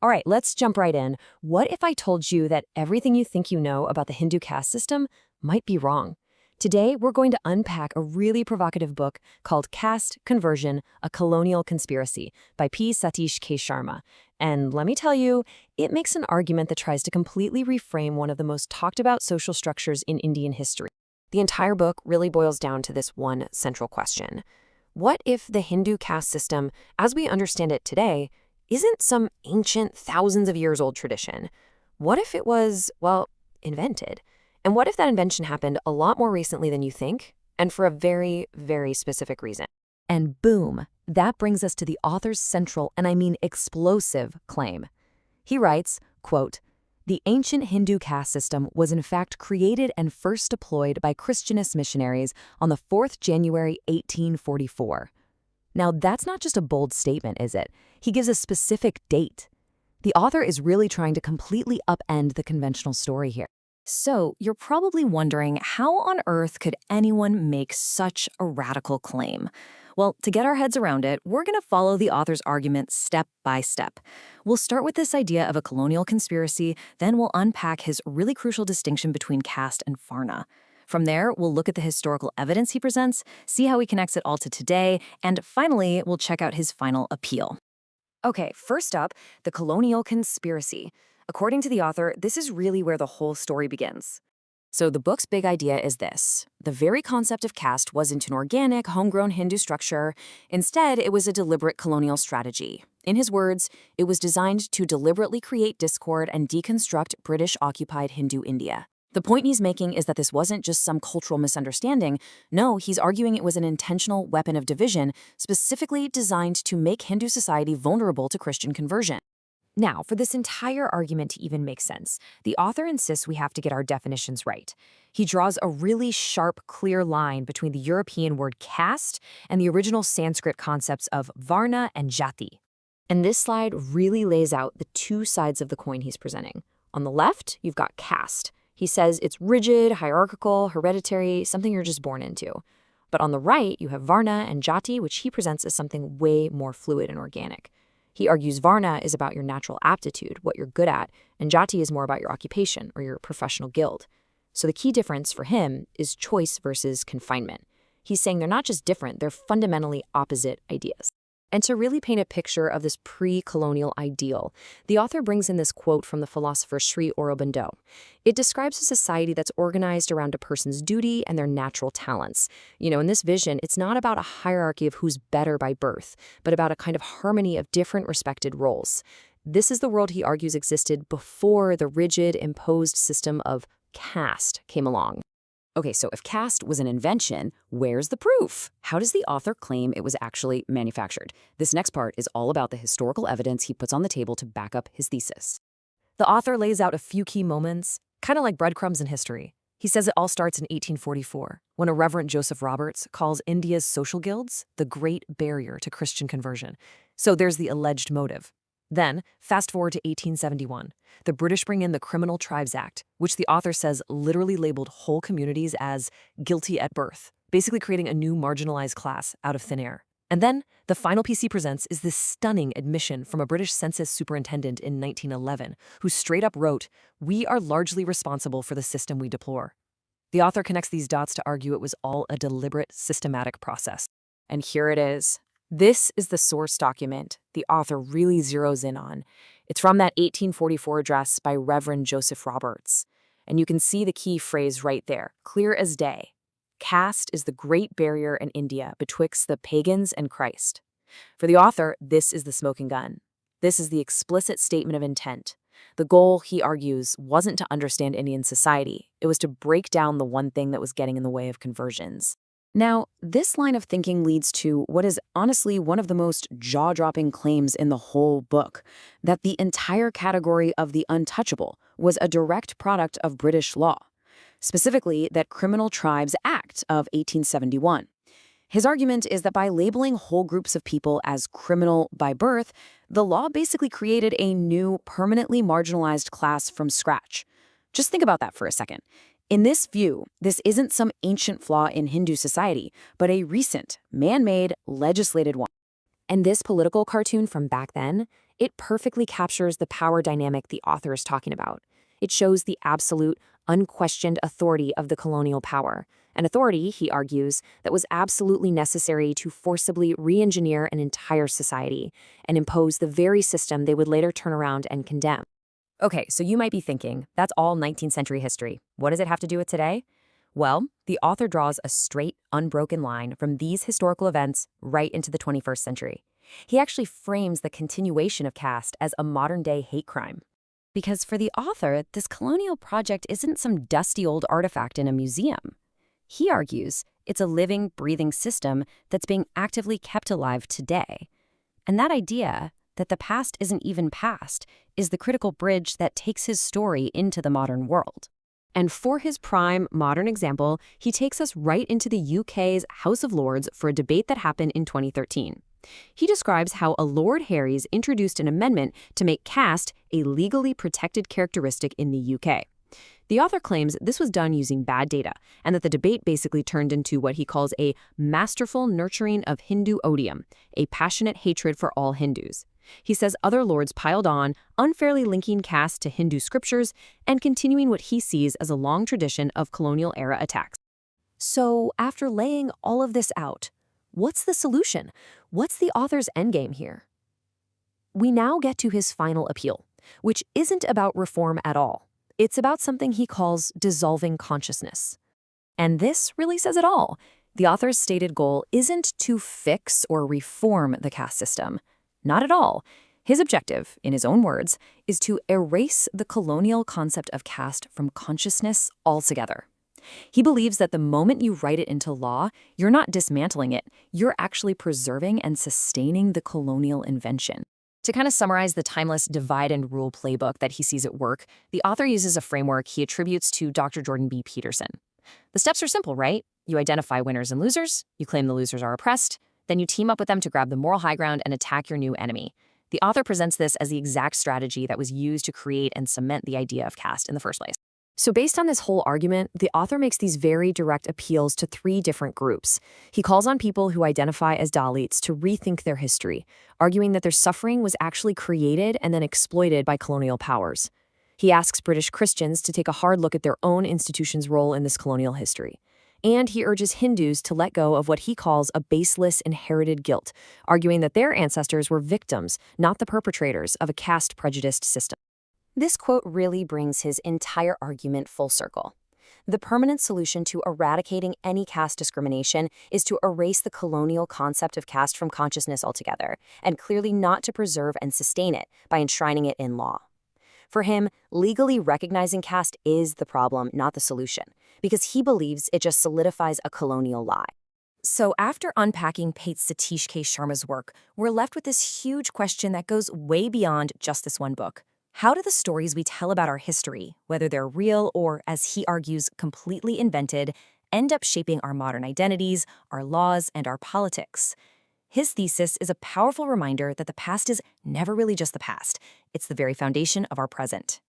All right, let's jump right in. What if I told you that everything you think you know about the Hindu caste system might be wrong? Today, we're going to unpack a really provocative book called Caste, Conversion, A Colonial Conspiracy by P. Satish K. Sharma. And let me tell you, it makes an argument that tries to completely reframe one of the most talked about social structures in Indian history. The entire book really boils down to this one central question. What if the Hindu caste system, as we understand it today, isn't some ancient, thousands of years old tradition? What if it was, well, invented? And what if that invention happened a lot more recently than you think, and for a very, very specific reason? And boom, that brings us to the author's central, and I mean explosive, claim. He writes, quote, "The ancient Hindu caste system was in fact created and first deployed by Christianist missionaries on the 4th January 1844. Now, that's not just a bold statement, is it? He gives a specific date. The author is really trying to completely upend the conventional story here. So, you're probably wondering, how on earth could anyone make such a radical claim? Well, to get our heads around it, we're going to follow the author's argument step by step. We'll start with this idea of a colonial conspiracy, then we'll unpack his really crucial distinction between caste and Varna. From there, we'll look at the historical evidence he presents, see how he connects it all to today, and finally, we'll check out his final appeal. Okay, first up, the colonial conspiracy. According to the author, this is really where the whole story begins. So the book's big idea is this. The very concept of caste wasn't an organic, homegrown Hindu structure. Instead, it was a deliberate colonial strategy. In his words, it was designed to deliberately create discord and deconstruct British-occupied Hindu India. The point he's making is that this wasn't just some cultural misunderstanding. No, he's arguing it was an intentional weapon of division, specifically designed to make Hindu society vulnerable to Christian conversion. Now, for this entire argument to even make sense, the author insists we have to get our definitions right. He draws a really sharp, clear line between the European word caste and the original Sanskrit concepts of Varna and Jati. And this slide really lays out the two sides of the coin he's presenting. On the left, you've got caste. He says it's rigid, hierarchical, hereditary, something you're just born into. But on the right, you have Varna and Jati, which he presents as something way more fluid and organic. He argues Varna is about your natural aptitude, what you're good at, and Jati is more about your occupation or your professional guild. So the key difference for him is choice versus confinement. He's saying they're not just different, they're fundamentally opposite ideas. And to really paint a picture of this pre-colonial ideal, the author brings in this quote from the philosopher Sri Aurobindo. It describes a society that's organized around a person's duty and their natural talents. In this vision, it's not about a hierarchy of who's better by birth, but about a kind of harmony of different respected roles. This is the world he argues existed before the rigid, imposed system of caste came along. Okay, so if caste was an invention, where's the proof? How does the author claim it was actually manufactured? This next part is all about the historical evidence he puts on the table to back up his thesis. The author lays out a few key moments, kind of like breadcrumbs in history. He says it all starts in 1844, when a Reverend Joseph Roberts calls India's social guilds the great barrier to Christian conversion. So there's the alleged motive. Then, fast forward to 1871. The British bring in the Criminal Tribes Act, which the author says literally labeled whole communities as guilty at birth, basically creating a new marginalized class out of thin air. And then, the final piece he presents is this stunning admission from a British census superintendent in 1911, who straight up wrote, "We are largely responsible for the system we deplore." The author connects these dots to argue it was all a deliberate, systematic process. And here it is. This is the source document the author really zeroes in on. It's from that 1844 address by Reverend Joseph Roberts. And you can see the key phrase right there, clear as day. Caste is the great barrier in India betwixt the pagans and Christ. For the author, this is the smoking gun. This is the explicit statement of intent. The goal, he argues, wasn't to understand Indian society. It was to break down the one thing that was getting in the way of conversions. Now, this line of thinking leads to what is honestly one of the most jaw-dropping claims in the whole book, that the entire category of the untouchable was a direct product of British law, specifically that Criminal Tribes Act of 1871. His argument is that by labeling whole groups of people as criminal by birth, the law basically created a new, permanently marginalized class from scratch. Just think about that for a second. In this view, this isn't some ancient flaw in Hindu society, but a recent, man-made, legislated one. And this political cartoon from back then, it perfectly captures the power dynamic the author is talking about. It shows the absolute, unquestioned authority of the colonial power, an authority, he argues, that was absolutely necessary to forcibly re-engineer an entire society and impose the very system they would later turn around and condemn. Okay, so you might be thinking, that's all 19th century history. What does it have to do with today? Well, the author draws a straight, unbroken line from these historical events right into the 21st century. He actually frames the continuation of caste as a modern-day hate crime. Because for the author, this colonial project isn't some dusty old artifact in a museum. He argues it's a living, breathing system that's being actively kept alive today. And that idea, that the past isn't even past, is the critical bridge that takes his story into the modern world. And for his prime modern example, he takes us right into the UK's House of Lords for a debate that happened in 2013. He describes how a Lord Harry's introduced an amendment to make caste a legally protected characteristic in the UK. The author claims this was done using bad data, and that the debate basically turned into what he calls a masterful nurturing of Hinduodium, a passionate hatred for all Hindus. He says other lords piled on, unfairly linking caste to Hindu scriptures and continuing what he sees as a long tradition of colonial-era attacks. So, after laying all of this out, what's the solution? What's the author's endgame here? We now get to his final appeal, which isn't about reform at all. It's about something he calls dissolving consciousness. And this really says it all. The author's stated goal isn't to fix or reform the caste system. Not at all. His objective, in his own words, is to erase the colonial concept of caste from consciousness altogether. He believes that the moment you write it into law, you're not dismantling it, you're actually preserving and sustaining the colonial invention. To kind of summarize the timeless divide and rule playbook that he sees at work, the author uses a framework he attributes to Dr. Jordan B. Peterson. The steps are simple, right? You identify winners and losers, you claim the losers are oppressed, then you team up with them to grab the moral high ground and attack your new enemy. The author presents this as the exact strategy that was used to create and cement the idea of caste in the first place. So based on this whole argument, the author makes these very direct appeals to three different groups. He calls on people who identify as Dalits to rethink their history, arguing that their suffering was actually created and then exploited by colonial powers. He asks British Christians to take a hard look at their own institution's role in this colonial history. And he urges Hindus to let go of what he calls a baseless inherited guilt, arguing that their ancestors were victims, not the perpetrators, of a caste-prejudiced system. This quote really brings his entire argument full circle. The permanent solution to eradicating any caste discrimination is to erase the colonial concept of caste from consciousness altogether, and clearly not to preserve and sustain it by enshrining it in law. For him, legally recognizing caste is the problem, not the solution, because he believes it just solidifies a colonial lie. So after unpacking Pate Satish K. Sharma's work, we're left with this huge question that goes way beyond just this one book. How do the stories we tell about our history, whether they're real or, as he argues, completely invented, end up shaping our modern identities, our laws, and our politics? His thesis is a powerful reminder that the past is never really just the past. It's the very foundation of our present.